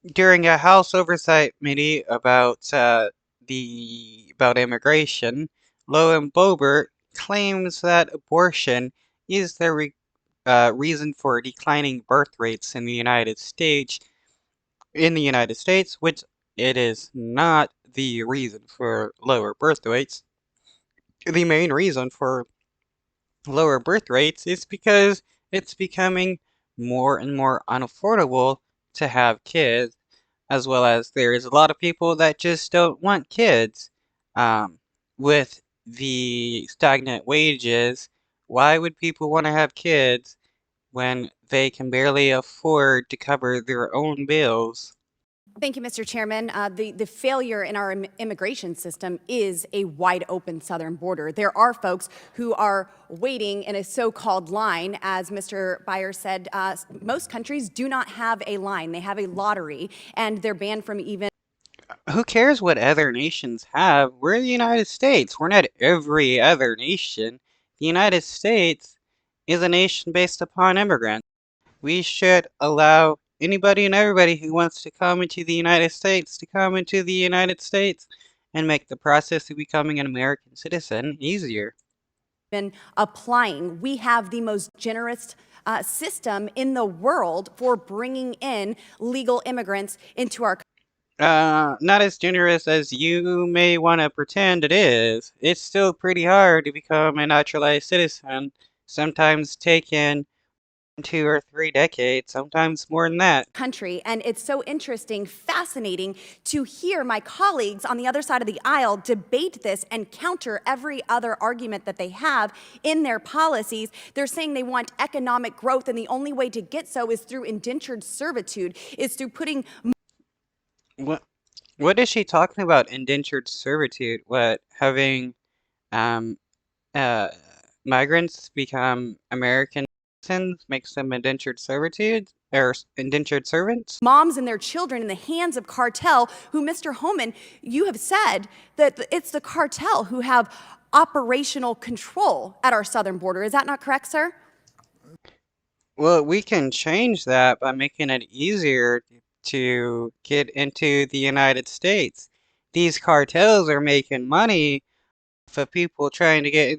During a House Oversight Committee about immigration, Boebert claims that abortion is the reason for declining birth rates in the United States, which it is not the reason for lower birth rates. The main reason for lower birth rates is because it's becoming more and more unaffordable to have kids, as well as there's a lot of people that just don't want kids. With the stagnant wages, why would people want to have kids when they can barely afford to cover their own bills? Thank you, Mr. Chairman. The failure in our immigration system is a wide open southern border. There are folks who are waiting in a so-called line. As Mr. Beyer said, most countries do not have a line. They have a lottery, and they're banned from even. Who cares what other nations have? We're the United States. We're not every other nation. The United States is a nation based upon immigrants. We should allow anybody and everybody who wants to come into the United States to come into the United States and make the process of becoming an American citizen easier. Been applying. We have the most generous system in the world for bringing in legal immigrants into our country. Not as generous as you may want to pretend it is. It's still pretty hard to become a naturalized citizen, sometimes taking 2 or 3 decades, sometimes more than that. Country, and it's so interesting, fascinating to hear my colleagues on the other side of the aisle debate this and counter every other argument that they have in their policies. They're saying they want economic growth, and the only way to get so is through indentured servitude, is through putting. What what is she talking about? Indentured servitude? What, having um uh migrants become American citizens makes them indentured servitude or indentured servants? Moms and their children in the hands of cartel who, Mr. Homan, you have said that it's the cartel who have operational control at our southern border. Is that not correct, sir? Well, we can change that by making it easier to get into the United States. These cartels are making money for people trying to get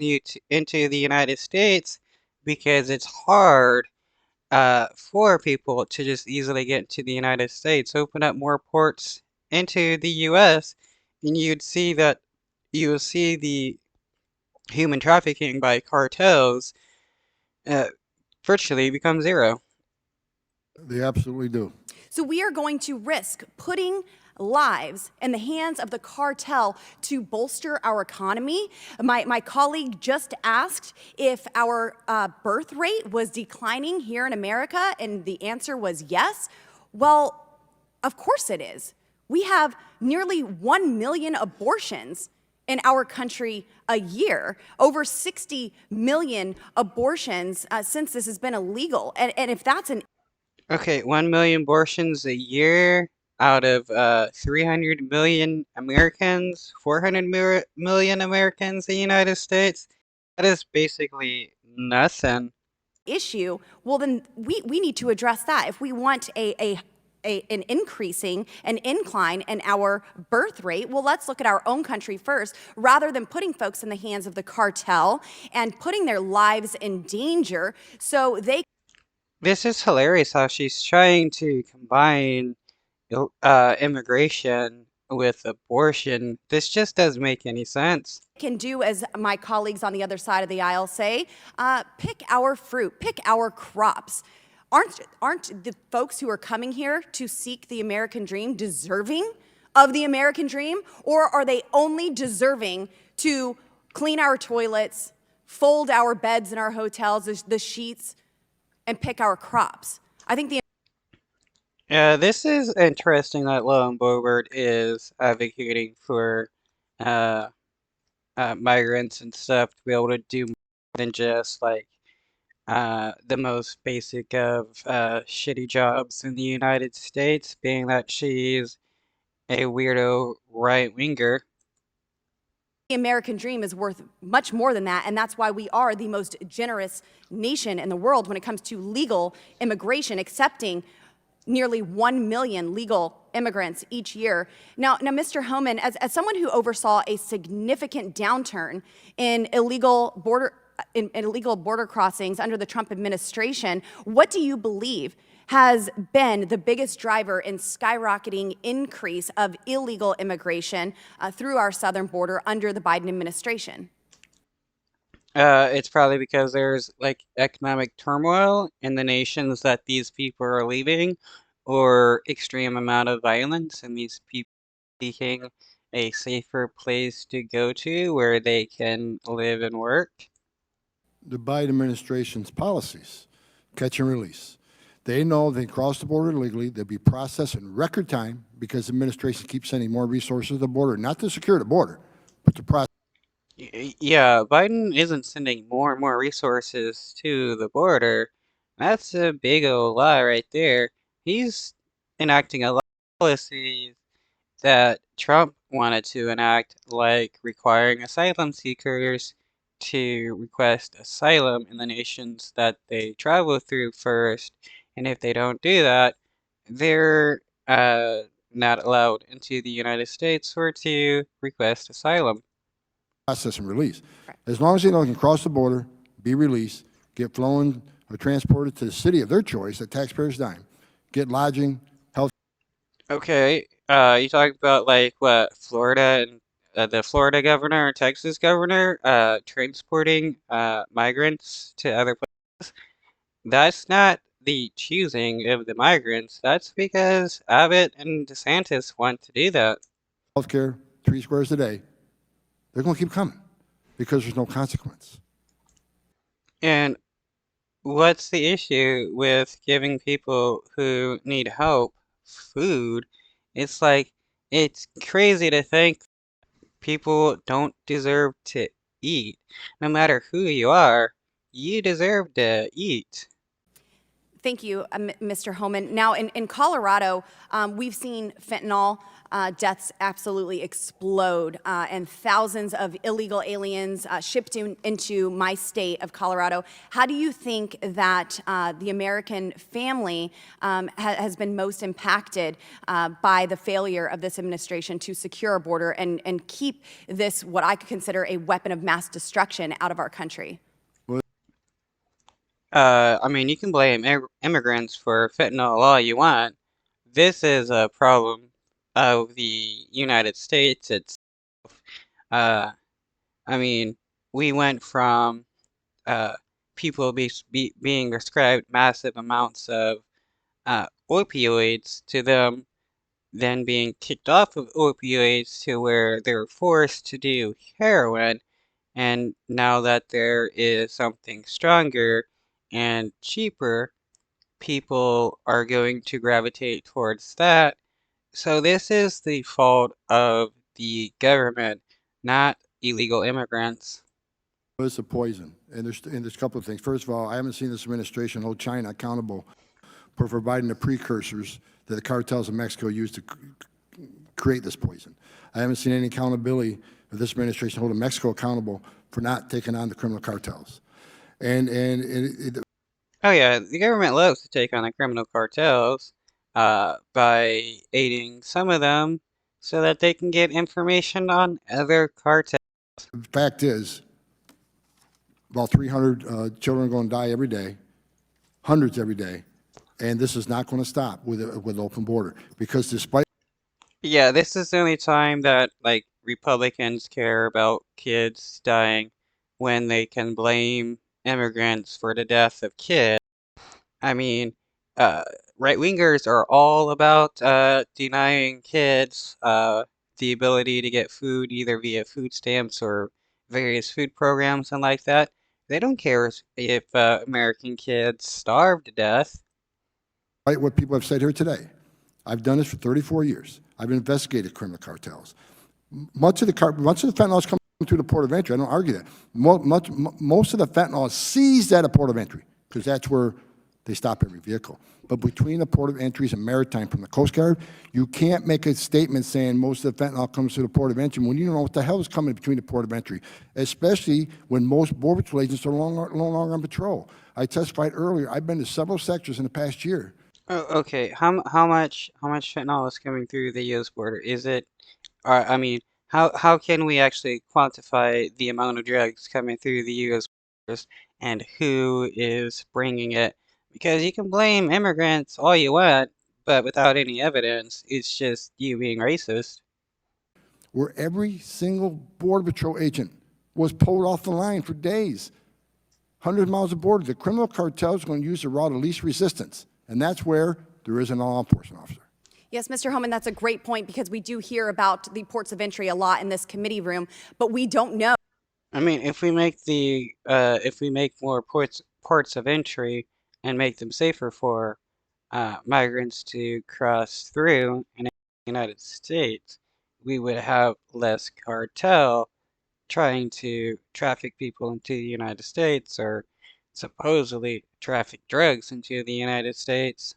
into the United States because it's hard for people to just easily get to the United States. Open up more ports into the US, and you will see the human trafficking by cartels uh, virtually become zero. They absolutely do. So we are going to risk putting lives in the hands of the cartel to bolster our economy. My colleague just asked if our birth rate was declining here in America, and the answer was yes. Well, of course it is. We have nearly 1 million abortions in our country a year, over 60 million abortions since this has been illegal. And if that's an. Okay, 1 million abortions a year out of 300 million Americans, 400 million Americans in the United States. That is basically nothing. Issue, well, then we need to address that. If we want an incline in our birth rate, well, let's look at our own country first, rather than putting folks in the hands of the cartel and putting their lives in danger so they. This is hilarious how she's trying to combine immigration with abortion. This just doesn't make any sense. Can do as my colleagues on the other side of the aisle say, pick our fruit, pick our crops. Aren't the folks who are coming here to seek the American dream deserving of the American dream? Or are they only deserving to clean our toilets, fold our beds in our hotels, the sheets, and pick our crops? I think the. Yeah, this is interesting that Boebert is advocating for uh, migrants and stuff to be able to do more than just like the most basic of shitty jobs in the United States, being that she's a weirdo right winger. The American dream is worth much more than that, and that's why we are the most generous nation in the world when it comes to legal immigration, accepting nearly 1 million legal immigrants each year. Now, Mr. Homan, as someone who oversaw a significant downturn in illegal border crossings under the Trump administration, what do you believe has been the biggest driver in skyrocketing increase of illegal immigration through our southern border under the Biden administration? It's probably because there's like economic turmoil in the nations that these people are leaving, or extreme amount of violence, and these people seeking a safer place to go to where they can live and work. The Biden administration's policies, catch and release. They know they cross the border illegally, they'll be processed in record time because the administration keeps sending more resources to the border, not to secure the border, but to process. Yeah, Biden isn't sending more and more resources to the border. That's a big old lie right there. He's enacting a lot of policies that Trump wanted to enact, like requiring asylum seekers to request asylum in the nations that they travel through first. And if they don't do that, they're not allowed into the United States or to request asylum. Process and release. As long as they know they can cross the border, be released, get flown or transported to the city of their choice at taxpayers' dime, get lodging, health. Okay, you talked about like what Florida and the Florida governor or Texas governor transporting migrants to other places. That's not the choosing of the migrants. That's because Abbott and DeSantis want to do that. Healthcare, 3 squares a day, they're going to keep coming because there's no consequence. And what's the issue with giving people who need help food? It's like, it's crazy to think people don't deserve to eat. No matter who you are, you deserve to eat. Thank you, Mr. Homan. Now, in Colorado, we've seen fentanyl deaths absolutely explode, and thousands of illegal aliens shipped into my state of Colorado. How do you think that the American family has been most impacted by the failure of this administration to secure a border and keep this, what I could consider a weapon of mass destruction, out of our country? I mean, you can blame immigrants for fentanyl all you want. This is a problem of the United States. Uh, I mean, we went from uh, people being prescribed massive amounts of opioids to them then being kicked off of opioids to where they're forced to do heroin. And now that there is something stronger and cheaper, people are going to gravitate towards that. So this is the fault of the government, not illegal immigrants. It's a poison, and there's a couple of things. First of all, I haven't seen this administration hold China accountable for providing the precursors that the cartels in Mexico used to create this poison. I haven't seen any accountability of this administration holding Mexico accountable for not taking on the criminal cartels. Oh yeah, the government loves to take on the criminal cartels by aiding some of them so that they can get information on other cartels. The fact is, about 300 children are going to die every day, hundreds every day, and this is not going to stop with open border because despite. Yeah, this is the only time that like Republicans care about kids dying, when they can blame immigrants for the death of kids. I mean, uh, right-wingers are all about denying kids the ability to get food either via food stamps or various food programs and like that. They don't care if American kids starve to death. Right, what people have said here today. I've done this for 34 years. I've investigated criminal cartels. Much of the fentanyl is coming through the port of entry. I don't argue that. Most of the fentanyl is seized at a port of entry because that's where they stop every vehicle. But between the port of entries and maritime from the Coast Guard, you can't make a statement saying most of the fentanyl comes through the port of entry when you don't know what the hell is coming between the port of entry, especially when most Border Patrol agents are no longer on patrol. I testified earlier, I've been to several sectors in the past year. Okay, how much fentanyl is coming through the U.S. border? Is it, or I mean, how can we actually quantify the amount of drugs coming through the U.S. borders and who is bringing it? Because you can blame immigrants all you want, but without any evidence, it's just you being racist. Where every single Border Patrol agent was pulled off the line for days. Hundreds of miles of border. The criminal cartel is going to use the route of least resistance, and that's where there is a law enforcement officer. Yes, Mr. Homan, that's a great point because we do hear about the ports of entry a lot in this committee room, but we don't know. I mean, if we make more ports of entry and make them safer for migrants to cross through in the United States, we would have less cartel trying to traffic people into the United States or supposedly traffic drugs into the United States.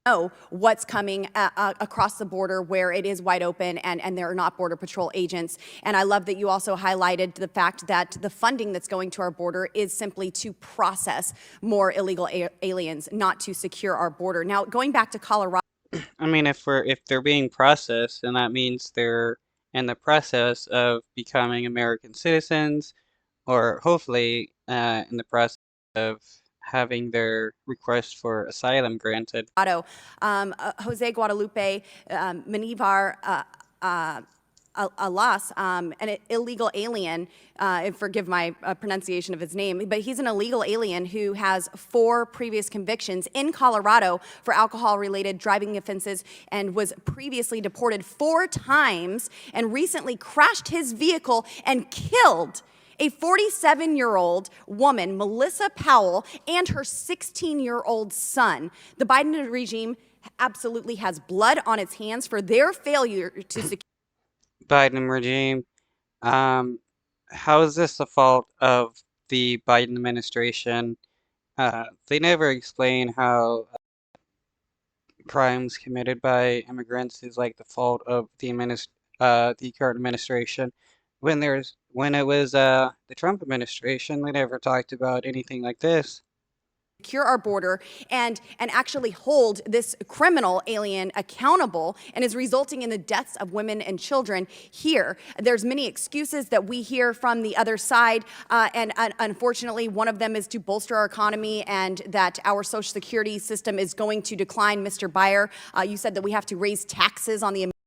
Know what's coming across the border where it is wide open and there are not Border Patrol agents. And I love that you also highlighted the fact that the funding that's going to our border is simply to process more illegal aliens, not to secure our border. Now, going back to Colorado. I mean, if they're being processed, then that means they're in the process of becoming American citizens, or hopefully in the process of having their request for asylum granted. Jose Guadalupe Manivar Alas, an illegal alien, forgive my pronunciation of his name, but he's an illegal alien who has 4 previous convictions in Colorado for alcohol-related driving offenses and was previously deported 4 times and recently crashed his vehicle and killed a 47-year-old woman, Melissa Powell, and her 16-year-old son. The Biden regime absolutely has blood on its hands for their failure to secure. Biden regime, um, how is this the fault of the Biden administration? They never explain how crimes committed by immigrants is like the fault of the current administration. When it was the Trump administration, they never talked about anything like this. Secure our border and actually hold this criminal alien accountable and is resulting in the deaths of women and children here. There's many excuses that we hear from the other side, and unfortunately, one of them is to bolster our economy and that our Social Security system is going to decline. Mr. Beyer, you said that we have to raise taxes on the